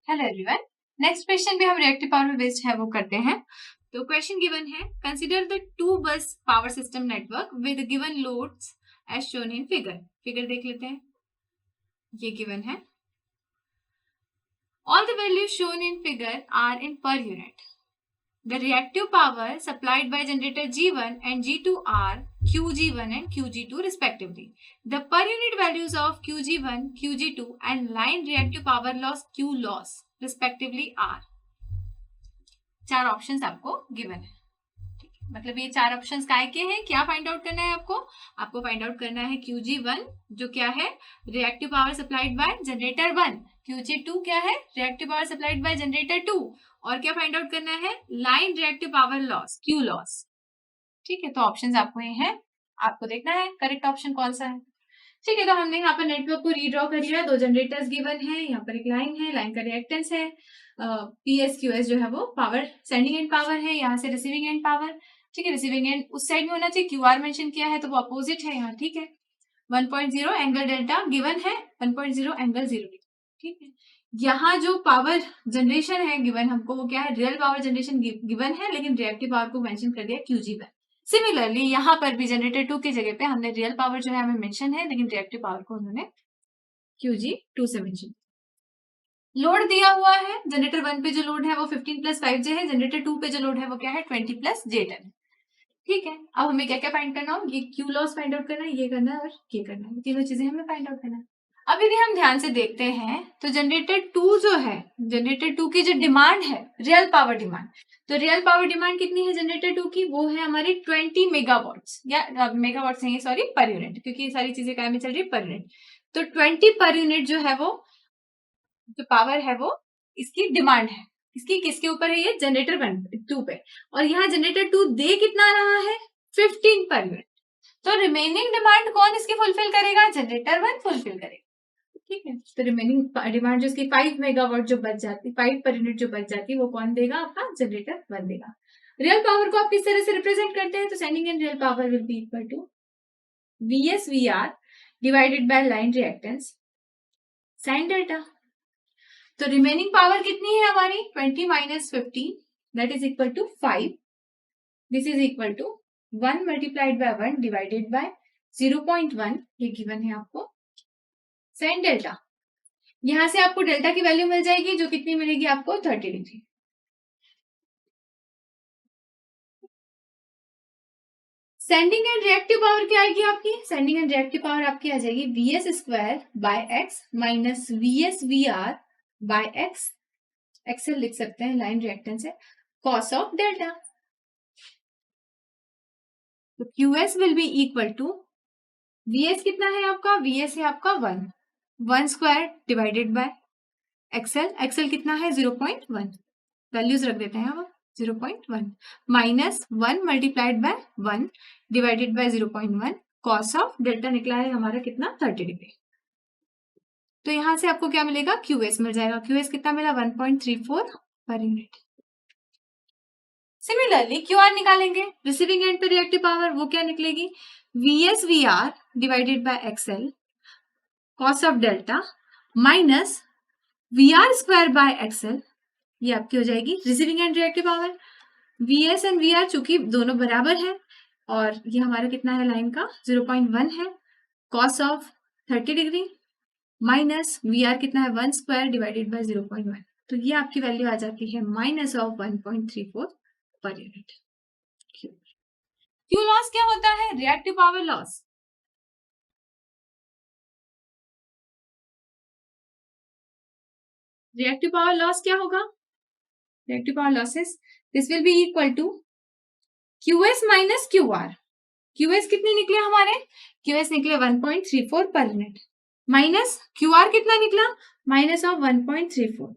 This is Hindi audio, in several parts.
Hello everyone. नेक्स्ट क्वेश्चन भी हम रिएक्टिव पावर बेस्ड है वो करते हैं। तो क्वेश्चन गिवन है, consider the two bus power system network with given loads as shown in figure. Figure देख लेते हैं, ये गिवन है। All the values shown in figure are in per unit. The reactive power supplied by generator G1 and G2 are QG1 and QG2 respectively. The per unit values of QG1, QG2 and line reactive power loss Q loss respectively are. चार ऑप्शंस आपको गिवन है, मतलब ये चार ऑप्शंस काय के हैं, क्या फाइंड आउट करना है आपको फाइंड आउट करना है QG1 जो क्या है, reactive power supplied by generator 1, QG2 क्या है, reactive power supplied by generator 2, और क्या फाइंड आउट करना है, line reactive power loss Q loss. ठीक है, तो ऑप्शंस आपको ये हैं, आपको देखना है करेक्ट ऑप्शन कौन सा है। ठीक है, तो हमने यहाँ पर नेटवर्क को रीड्रॉ कर लिया। दो जनरेटर्स गिवन है, यहाँ पर एक लाइन है, लाइन का रिएक्टेंस है, PSQS जो है वो पावर सेंडिंग एंड पावर है, यहाँ से रिसीविंग एंड पावर। ठीक है, रिसीविंग एंड उस साइड में होना चाहिए, QR मेंशन किया है तो वो अपोजिट है यहाँ। ठीक है, 1.0 एंगल डेल्टा गिवन है, 1.0 एंगल 0। ठीक है, यहाँ जो पावर जनरेशन है गिवन हमको वो क्या है, रियल पावर जनरेशन गिवन है, लेकिन रिएक्टिव पावर को मेंशन कर दिया QG1। सिमिलरली यहाँ पर भी जनरेटर 2 की जगह पे हमने रियल पावर जो है हमें मेंशन है, लेकिन रिएक्टिव पावर को उन्होंने QG2 से मेंशन। लोड दिया हुआ है, जनरेटर 1 पे जो लोड है वो 15+5J है, जनरेटर 2 पे जो लोड है वो क्या है, 20+J10। ठीक है, अब हमें क्या क्या फाइंड करना हो, ये Q लॉस फाइंड आउट करना है, ये करना है और ये करना है, तीनों चीजें हमें फाइंड आउट करना है। अब यदि हम ध्यान से देखते हैं तो जनरेटर 2 जो है, जनरेटर 2 की जो डिमांड है, रियल पावर डिमांड, तो रियल पावर डिमांड कितनी है जनरेटर 2 की, वो है हमारी 20 मेगावाट्स, या मेगावाट्स नहीं, सॉरी, पर यूनिट, क्योंकि ये सारी चीजें काय में चल रही है, पर यूनिट। तो 20 पर यूनिट जो है वो जो पावर है वो इसकी डिमांड है, इसकी किसके ऊपर है, ये जनरेटर 2 पे, और यहाँ जनरेटर 2 दे कितना रहा है, 15 पर यूनिट। तो रिमेनिंग डिमांड कौन इसकी फुलफिल करेगा, जनरेटर 1 फुलफिल करेगा। ठीक है, तो रिमेनिंग डिमांड जो इसकी 5 मेगावाट जो बच जाती, 5 पर यूनिट जो बच जाती है वो कौन देगा, आपका जनरेटर 1 देगा। रियल पावर को आप किस तरह से रिप्रेजेंट करते हैं, तो sending end real power will be equal to VSVR divided by line reactance sine delta. तो रिमेनिंग पावर कितनी है हमारी, 20 minus 15 that is equal to 5। This is equal to 1 multiplied by 1 divided by 0.1, ये गिवन है आपको, साइन डेल्टा। यहां से आपको डेल्टा की वैल्यू मिल जाएगी जो कितनी मिलेगी आपको, 30 degree. Sending end reactive power क्या आएगी आपकी, सेंडिंग एंड रिएक्टिव पावर आपकी आ जाएगी VS² by x minus VSVR by x, XL लिख सकते हैं, लाइन रिएक्टेंस है, कॉस ऑफ डेल्टा। तो QS will be equal to, VS कितना है आपका, VS है आपका 1 square divided by XL, XL कितना है 0.1, वैल्यूज रख देते हैं अब, 0.1 minus 1 multiplied by 1 divided by 0.1, cos of delta निकला है हमारा कितना, 30 डिग्री। तो यहां से आपको क्या मिलेगा, QS मिल जाएगा, QS कितना मिला, 1.34 पर यूनिट। सिमिलरली QR निकालेंगे, रिसीविंग एंड पे रिएक्टिव पावर वो क्या निकलेगी, VSVR divided by XL cos of delta minus VR² by XL, ये आपकी हो जाएगी receiving end reactive power. VS and VR चूंकि दोनों बराबर है और ये हमारा कितना है लाइन का, 0.1 है, cos of 30 degree minus VR कितना है, 1 स्क्वायर डिवाइडेड बाय 0.1, तो ये आपकी वैल्यू आ जाती है minus of 1.34 per unit. Q loss क्या होता है, reactive power loss. Reactive power loss क्या होगा, reactive power losses, this will be equal to QS minus QR। QS कितने निकले हमारे, QS निकले 1.34 पर यूनिट, माइनस QR कितना निकला, minus of 1.34,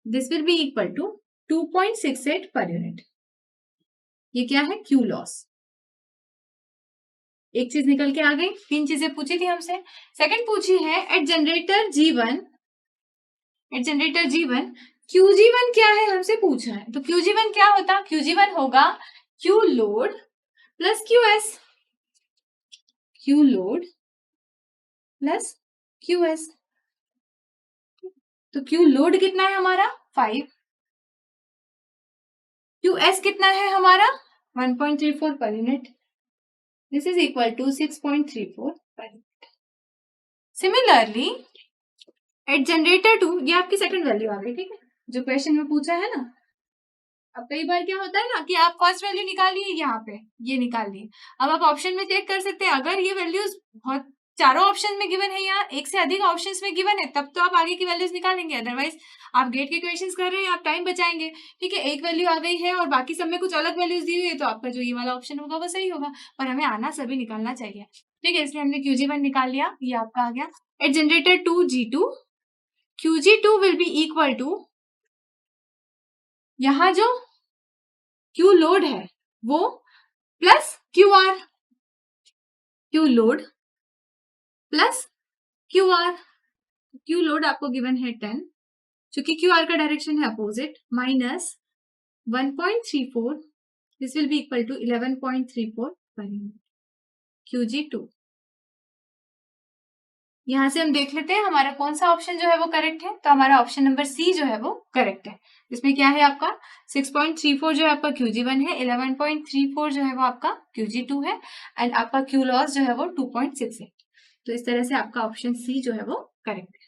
this will be equal to 2.68 per unit. ये क्या है, Q लॉस। एक चीज निकल के आ गई, तीन चीजें पूछी थी हमसे। सेकंड पूछी है, एट जनरेटर G1 QG1 क्या है हमसे पूछा है, तो QG1 क्या होता, QG1 होगा Q load plus QS, Q load plus QS। तो क्यू लोड कितना है हमारा 5, क्यू एस कितना है हमारा 1.34 per unit, this is equal to 6.34 per unit. Similarly at generator 2, ये आपकी सेकंड वैल्यू आ गई, ठीक है, जो क्वेश्चन में पूछा है ना। अब कई बार क्या होता है ना कि आप फर्स्ट वैल्यू निकालिए, यहाँ पे ये निकाल लिए, अब आप ऑप्शन में चेक कर सकते हैं, अगर ये वैल्यूज बहुत चारों ऑप्शन में गिवन है या एक से अधिक ऑप्शंस में गिवन है, तब तो आप आगे की वैल्यूज निकालेंगे, अदरवाइज आप गेट के क्वेश्चंस कर रहे हैं, आप टाइम बचाएंगे, ठीक है। एक वैल्यू आ गई है और बाकी सब में कुछ अलग वैल्यूज दी हुई है, तो आपका जो ये वाला ऑप्शन होगा वो सही होगा, पर हमें आना सभी निकालना चाहिए, ठीक है। इसलिए हमने QG1 निकाल लिया, ये आपका आ गया। At generator 2 G2, QG2 will be equal to, यहाँ जो क्यू लोड है वो plus Q R, Q load plus Q R, Q load आपको गिवन है 10, चूंकि क्यू आर का डायरेक्शन है opposite, minus 1.34, this will be equal to 11.34 per unit QG2। यहां से हम देख लेते हैं हमारा कौन सा ऑप्शन जो है वो करेक्ट है, तो हमारा ऑप्शन नंबर सी जो है वो करेक्ट है। इसमें क्या है आपका 6.34 जो है आपका QG1 है, 11.34 जो है वो आपका QG2 है, एंड आपका क्यू लॉस जो है वो 2.6 है। तो इस तरह से आपका ऑप्शन सी जो है वो करेक्ट है।